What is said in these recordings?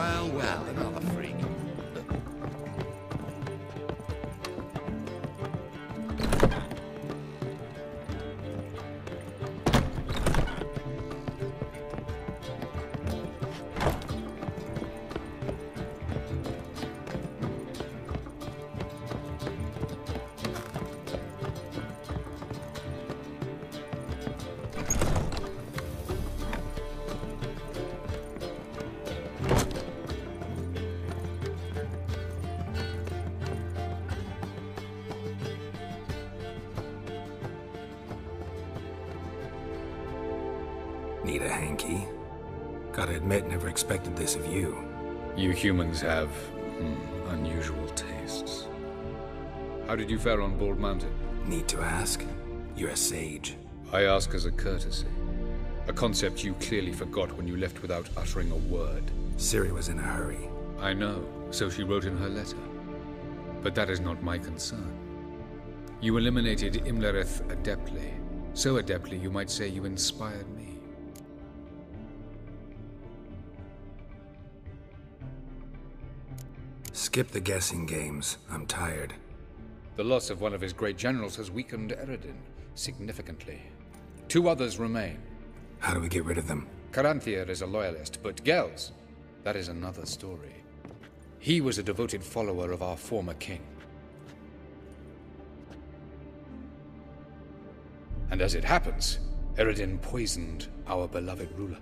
Well, well, another freak. Need a hanky? Gotta admit, never expected this of you. You humans have unusual tastes. How did you fare on Bald Mountain? Need to ask? You're a sage. I ask as a courtesy. A concept you clearly forgot when you left without uttering a word. Ciri was in a hurry. I know, so she wrote in her letter. But that is not my concern. You eliminated Imlerith adeptly. So adeptly you might say you inspired me. Skip the guessing games. I'm tired. The loss of one of his great generals has weakened Eredin significantly. 2 others remain. How do we get rid of them? Caranthir is a loyalist, but Gels, that is another story. He was a devoted follower of our former king. And as it happens, Eredin poisoned our beloved ruler.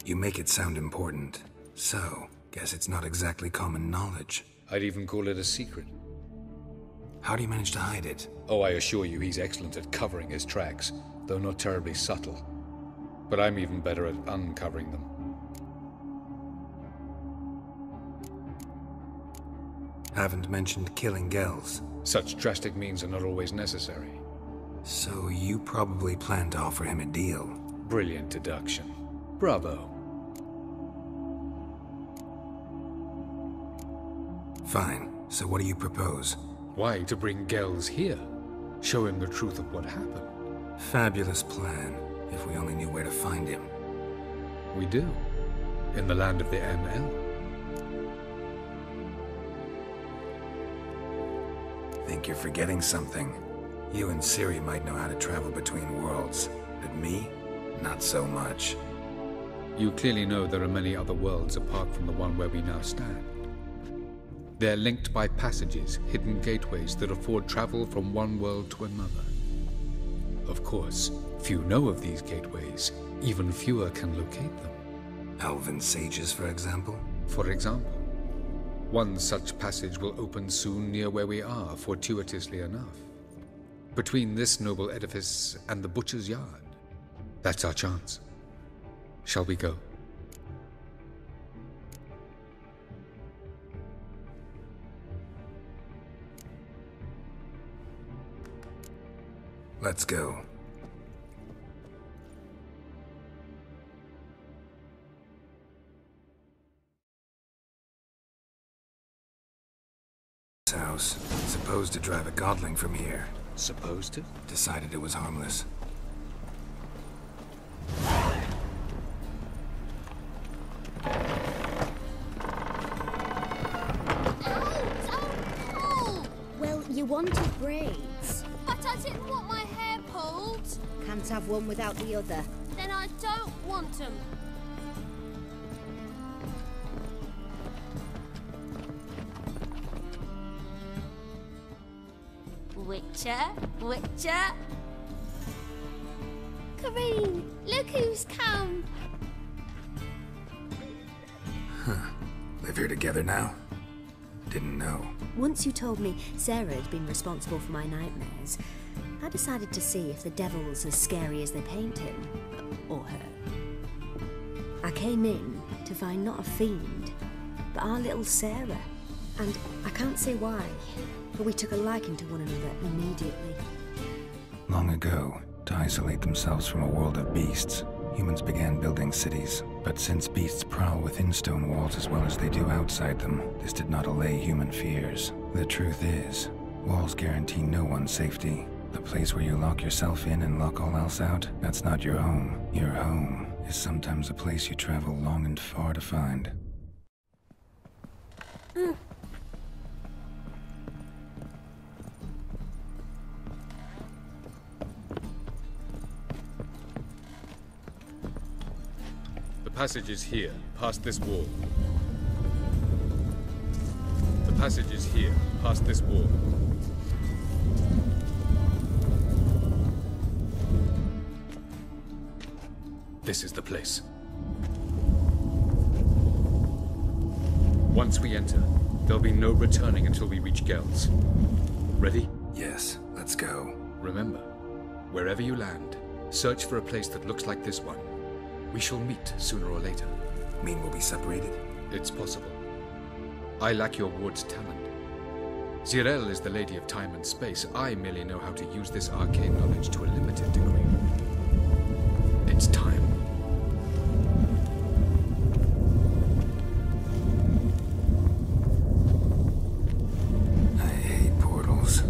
You make it sound important. So, guess it's not exactly common knowledge. I'd even call it a secret. How do you manage to hide it? Oh, I assure you he's excellent at covering his tracks, though not terribly subtle. But I'm even better at uncovering them. Haven't mentioned killing Gels. Such drastic means are not always necessary. So you probably plan to offer him a deal. Brilliant deduction. Bravo. Fine. So what do you propose? Why, to bring Gels here. Show him the truth of what happened. Fabulous plan, if we only knew where to find him. We do. In the land of the ML. Think you're forgetting something. You and Ciri might know how to travel between worlds, but me? Not so much. You clearly know there are many other worlds apart from the one where we now stand. They're linked by passages, hidden gateways that afford travel from one world to another. Of course, few know of these gateways. Even fewer can locate them. Elven sages, for example? For example. One such passage will open soon near where we are, fortuitously enough. Between this noble edifice and the butcher's yard. That's our chance. Shall we go? Let's go. House. Supposed to drive a godling from here. Supposed to? Decided it was harmless. Well, you wanted braids. But I didn't want my hair pulled. Can't have one without the other. Then I don't want them. Witcher. Kareen, look who's come. Huh. Live here together now? Didn't know. Once you told me Sarah had been responsible for my nightmares, I decided to see if the devil's as scary as they paint him. Or her. I came in to find not a fiend, but our little Sarah. And I can't say why, but we took a liking to one another immediately. Long ago, to isolate themselves from a world of beasts, humans began building cities. But since beasts prowl within stone walls as well as they do outside them, this did not allay human fears. The truth is, walls guarantee no one's safety. The place where you lock yourself in and lock all else out, that's not your home. Your home is sometimes a place you travel long and far to find. The passage is here, past this wall. The passage is here, past this wall. This is the place. Once we enter, there'll be no returning until we reach Geralt. Ready? Yes, let's go. Remember, wherever you land, search for a place that looks like this one. We shall meet sooner or later. Mean we'll be separated? It's possible. I lack your ward's talent. Zirel is the lady of time and space. I merely know how to use this arcane knowledge to a limited degree. It's time. I hate portals.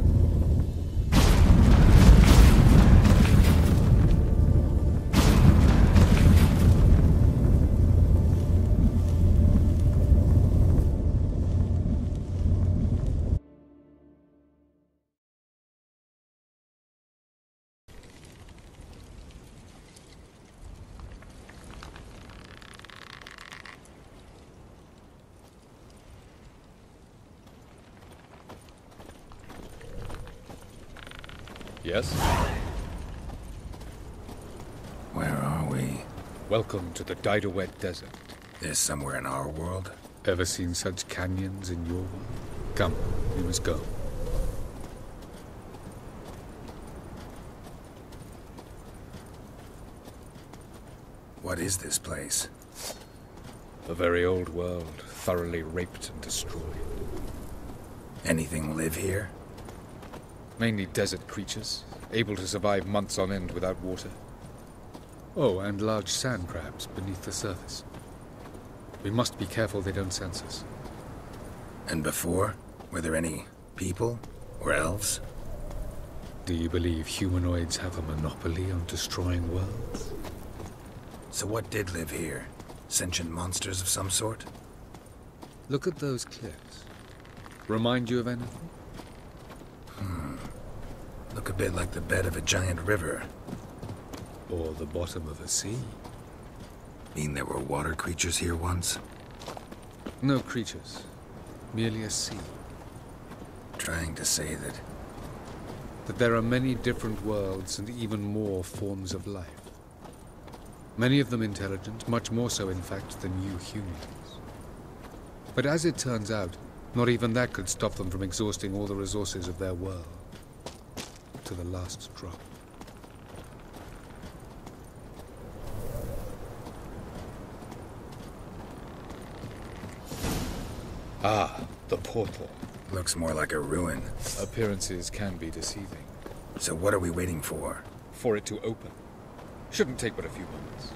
Yes? Where are we? Welcome to the Diderwet Desert. This somewhere in our world? Ever seen such canyons in your world? Come, we must go. What is this place? A very old world, thoroughly raped and destroyed. Anything live here? Mainly desert creatures, able to survive months on end without water. Oh, and large sand crabs beneath the surface. We must be careful they don't sense us. And before? Were there any people? Or elves? Do you believe humanoids have a monopoly on destroying worlds? So what did live here? Sentient monsters of some sort? Look at those cliffs. Remind you of anything? Look a bit like the bed of a giant river. Or the bottom of a sea? Mean there were water creatures here once? No creatures. Merely a sea. Trying to say that... That there are many different worlds and even more forms of life. Many of them intelligent, much more so in fact than you humans. But as it turns out, not even that could stop them from exhausting all the resources of their world. To the last drop. Ah, the portal. Looks more like a ruin. Appearances can be deceiving. So what are we waiting for? For it to open. Shouldn't take but a few moments.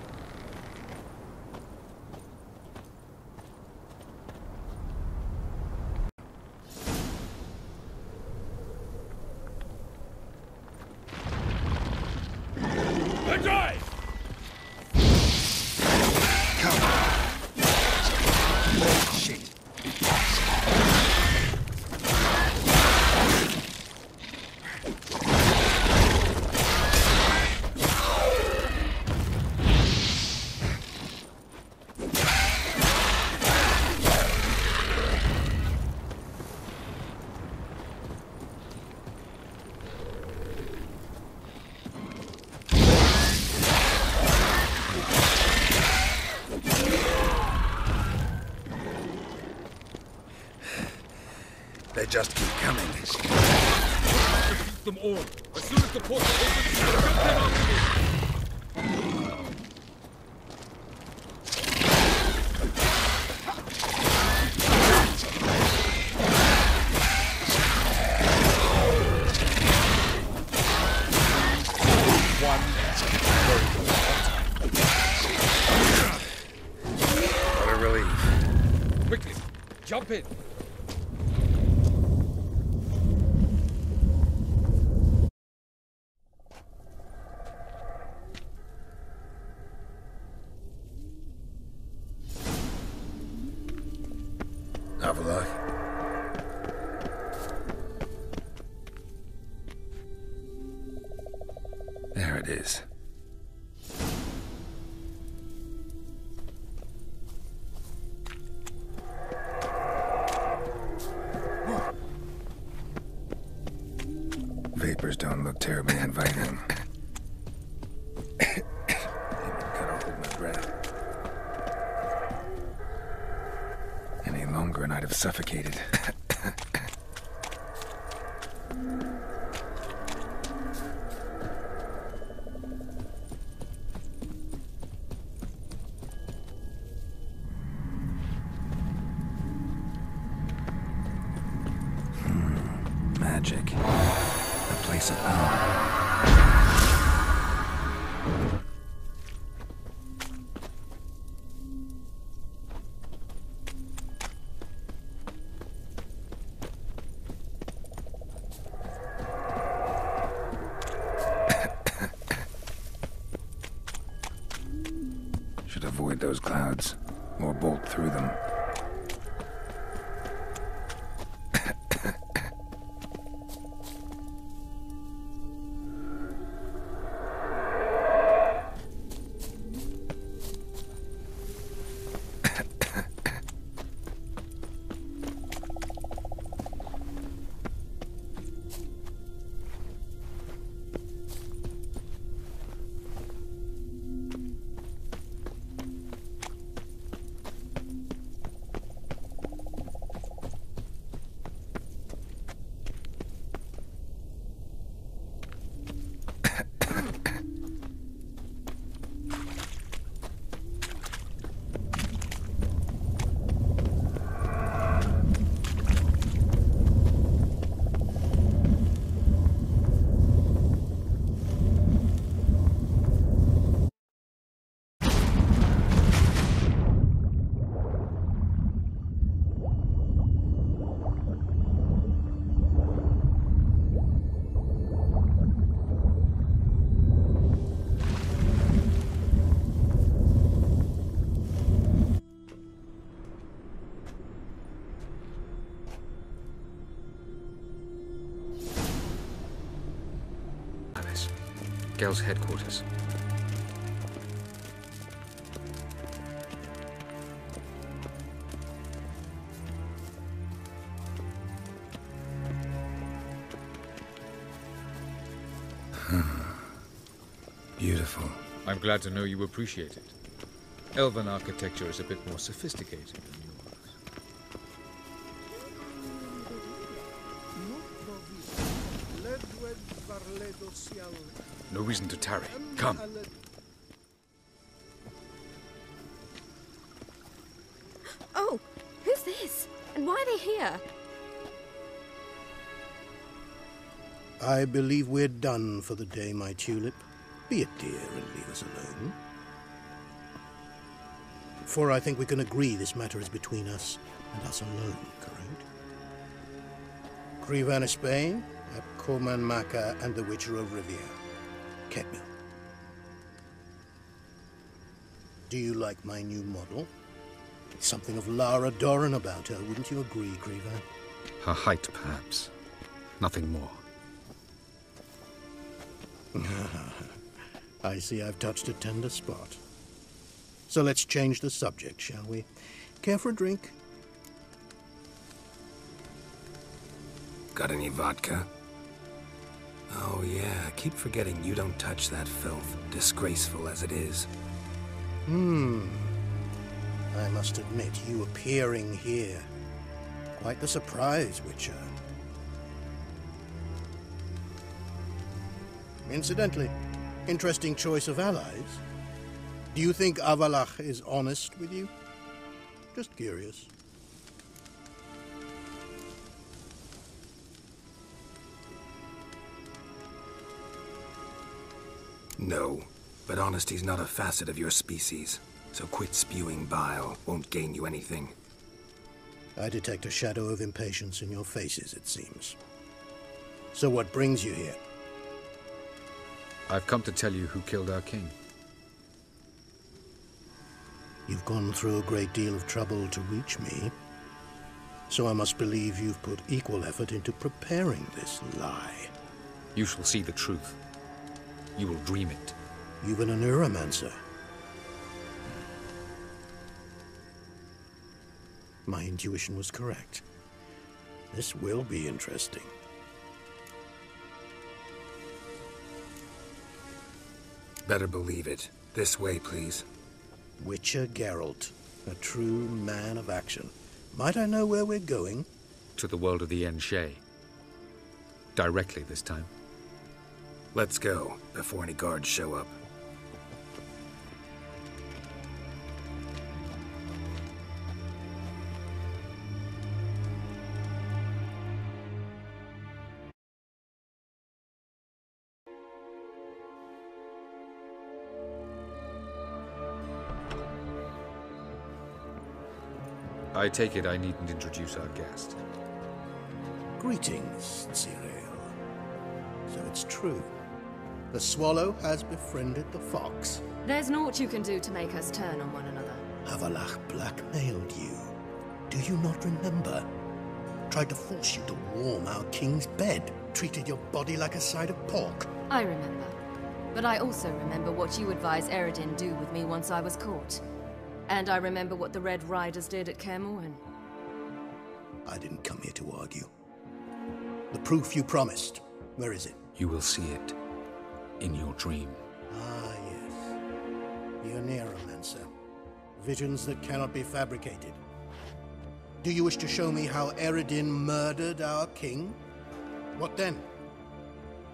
They just keep coming. Defeat them all. As soon as the portal opens, jump in after me. What a relief. Quickly, jump in. Havelock. There it is. Vapors don't look terribly inviting. Even gotta hold my breath. Any longer and I'd have suffocated. Magic. The place of power. Should avoid those clouds, or bolt through them. Gel's headquarters. Beautiful. I'm glad to know you appreciate it. Elven architecture is a bit more sophisticated than yours. No reason to tarry. Come. Oh, who's this? And why are they here? I believe we're done for the day, my tulip. Be a dear and leave us alone. For I think we can agree this matter is between us and us alone, correct? Crivan Spain, at Corman Maca and the Witcher of Rivia. Ketmil. Do you like my new model? Something of Lara Doran about her, wouldn't you agree, Crivan? Her height, perhaps. Nothing more. I see I've touched a tender spot. So let's change the subject, shall we? Care for a drink? Got any vodka? Oh yeah, keep forgetting you don't touch that filth, disgraceful as it is. I must admit, you appearing here. Quite the surprise, Witcher. Incidentally, interesting choice of allies. Do you think Avalach is honest with you? Just curious. No, but honesty's not a facet of your species. So quit spewing bile, won't gain you anything. I detect a shadow of impatience in your faces, it seems. So what brings you here? I've come to tell you who killed our king. You've gone through a great deal of trouble to reach me. So I must believe you've put equal effort into preparing this lie. You shall see the truth. You will dream it. Even a neuromancer. My intuition was correct. This will be interesting. Better believe it. This way, please. Witcher Geralt, a true man of action. Might I know where we're going? To the world of the Enshe. Directly this time. Let's go, before any guards show up. I take it I needn't introduce our guest. Greetings, Cyril. So it's true. The swallow has befriended the fox. There's naught you can do to make us turn on one another. Havelach blackmailed you. Do you not remember? Tried to force you to warm our king's bed. Treated your body like a side of pork. I remember. But I also remember what you advised Eredin do with me once I was caught. And I remember what the Red Riders did at Kaer Morhen. I didn't come here to argue. The proof you promised. Where is it? You will see it in your dream. Ah, yes. The Neuromancer. Visions that cannot be fabricated. Do you wish to show me how Eredin murdered our king? What then?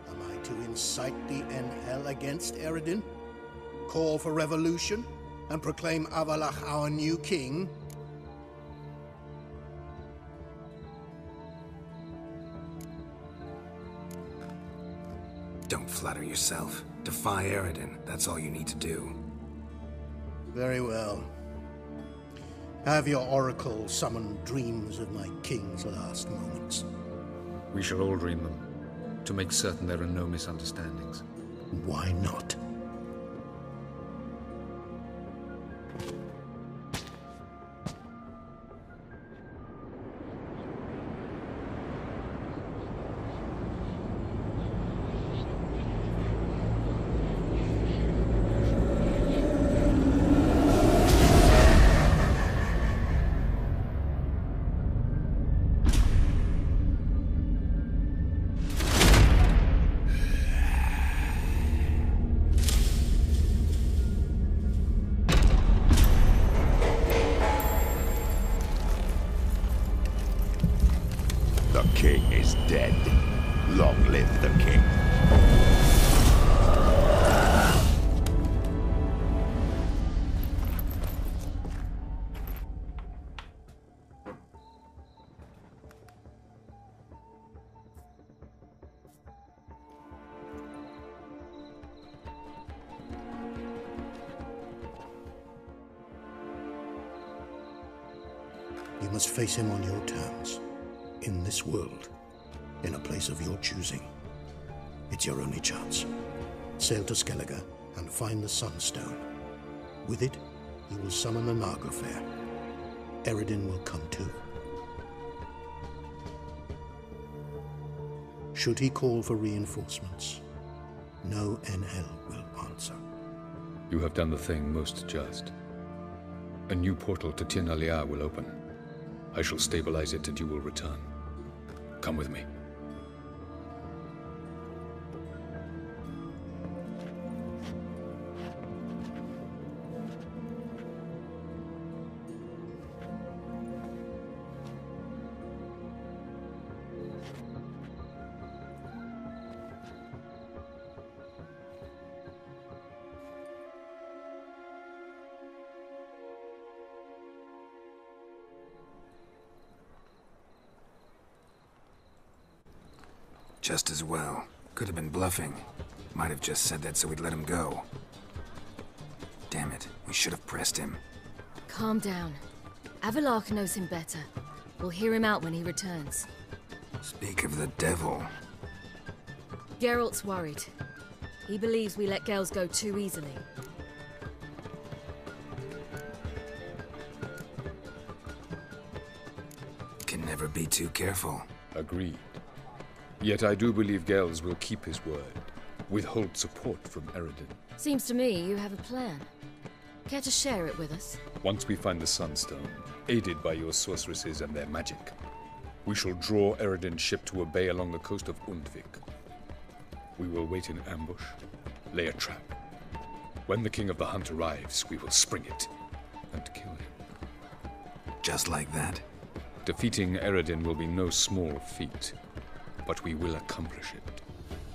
Am I to incite the Enhel against Eredin? Call for revolution? And proclaim Havelach our new king? Don't flatter yourself. Defy Eredin. That's all you need to do. Very well. Have your oracle summon dreams of my king's last moments. We shall all dream them, to make certain there are no misunderstandings. Why not? The king is dead. Long live the king. You must face him on your terms. In this world, in a place of your choosing. It's your only chance. Sail to Skellige and find the Sunstone. With it, you will summon the Nagelfair. Eredin will come too. Should he call for reinforcements, no Enhel will answer. You have done the thing most just. A new portal to Tir na Liar will open. I shall stabilize it and you will return. Come with me. Just as well. Could have been bluffing. Might have just said that so we'd let him go. Damn it, we should have pressed him. Calm down. Havelach knows him better. We'll hear him out when he returns. Speak of the devil. Geralt's worried. He believes we let girls go too easily. Can never Never be too careful. Agreed. Yet I do believe Gels will keep his word, withhold support from Eredin. Seems to me you have a plan. Care to share it with us? Once we find the Sunstone, aided by your sorceresses and their magic, we shall draw Eredin's ship to a bay along the coast of Undvik. We will wait in ambush, lay a trap. When the King of the Hunt arrives, we will spring it and kill him. Just like that? Defeating Eredin will be no small feat, but we will accomplish it.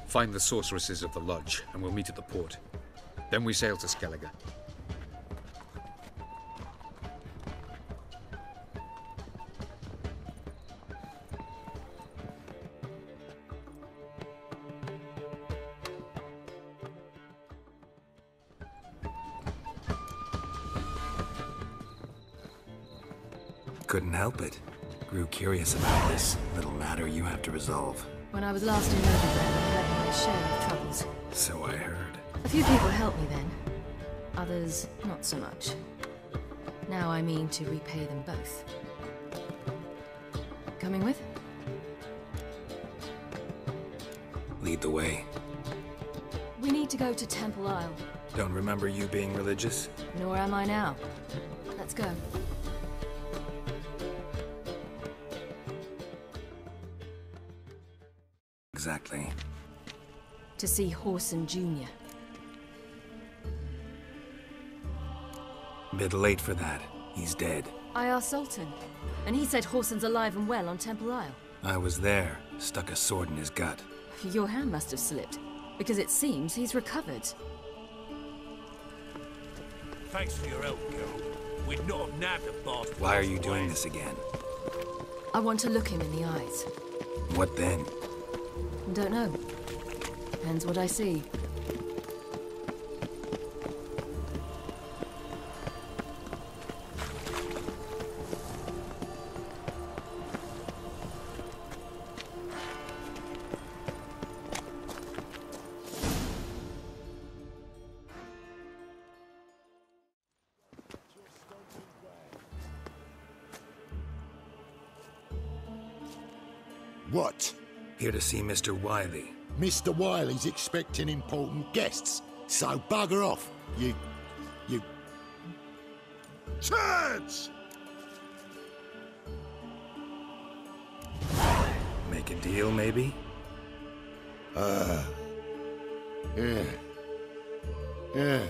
Find the sorceresses of the lodge, and we'll meet at the port. Then we sail to Skellige. Couldn't help it. Grew curious about this little matter you have to resolve. When I was last in Novigrad, I had my share of troubles. So I heard. A few people helped me then. Others, not so much. Now I mean to repay them both. Coming with? Lead the way. We need to go to Temple Isle. Don't remember you being religious? Nor am I now. Let's go. Exactly. To see Horson Jr. Bit late for that. He's dead. I asked Sultan, and he said Horson's alive and well on Temple Isle. I was there. Stuck a sword in his gut. Your hand must have slipped, because it seems he's recovered. Thanks for your help, girl. We'd not have nabbed the bastard. Why are you doing this again? I want to look him in the eyes. What then? Don't know. Depends what I see. What? Here to see Mr. Wiley. Mr. Wiley's expecting important guests, so bugger off, you... turds! Make a deal, maybe? Yeah,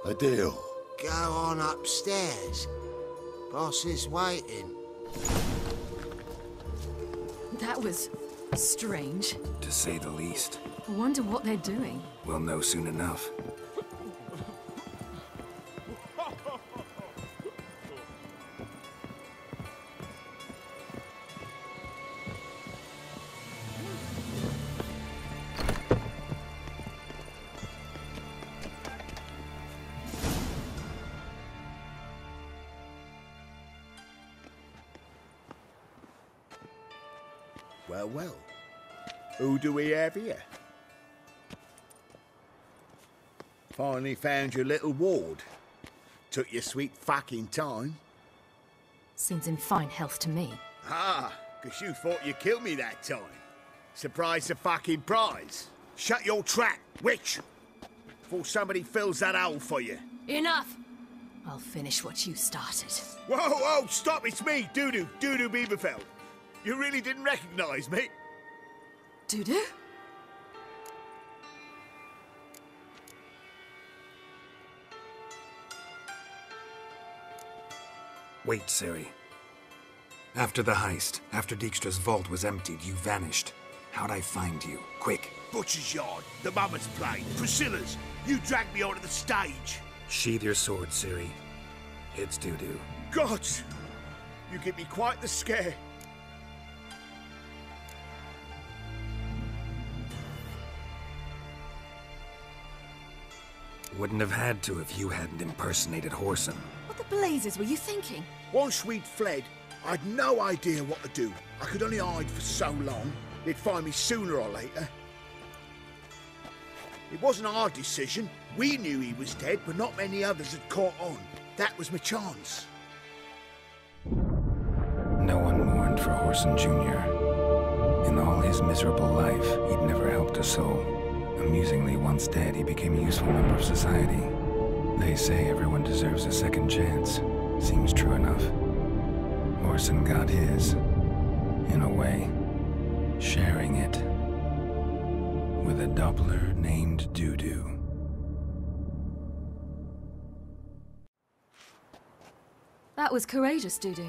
a deal. Go on upstairs. Boss is waiting. That was strange. To say the least. I wonder what they're doing. We'll know soon enough. Well. Who do we have here? Finally found your little ward. Took your sweet fucking time. Seems in fine health to me. Ah, 'cause you thought you killed me that time. Surprise the fucking prize. Shut your trap, witch! Before somebody fills that hole for you. Enough! I'll finish what you started. Whoa, stop, it's me, Dudu Bieberfeld. You really didn't recognize me? Dudu? Wait, Ciri. After the heist, after Dijkstra's vault was emptied, you vanished. How'd I find you? Quick. Butcher's Yard, the Mama's Plane, Priscilla's. You dragged me onto the stage. Sheathe your sword, Ciri. It's Dudu. Gods! You give me quite the scare. Wouldn't have had to if you hadn't impersonated Horson. What the blazes were you thinking? Once we'd fled, I'd no idea what to do. I could only hide for so long. They'd find me sooner or later. It wasn't our decision. We knew he was dead, but not many others had caught on. That was my chance. No one mourned for for Horson Jr. In all his miserable life, he'd never helped a soul. Amusingly, once dead, he became a useful member of society. They say everyone deserves a second chance. Seems true enough. Horson got his, in a way, sharing it with a Doppler named Dudu. That was courageous, Dudu.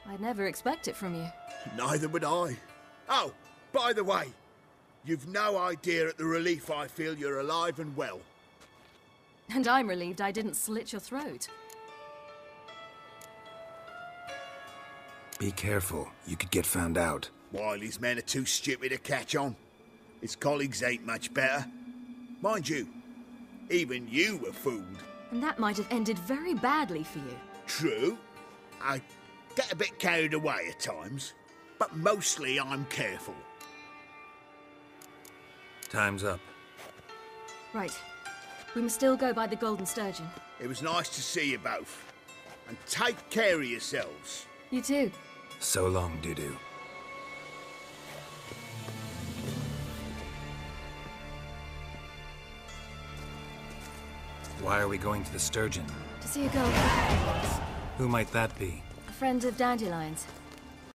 I'd never expect it from you. Neither would I. Oh, by the way, you've no idea at the relief I feel you're alive and well. And I'm relieved I didn't slit your throat. Be careful. You could get found out. Wiley's men are too stupid to catch on. His colleagues ain't much better. Mind you, even you were fooled. And that might have ended very badly for you. True. I get a bit carried away at times, but mostly I'm careful. Time's up. Right. We must still go by the Golden Sturgeon. It was nice to see you both. And take care of yourselves. You too. So long, Dudu. Why are we going to the Sturgeon? To see a girl. Who might that be? A friend of Dandelion's.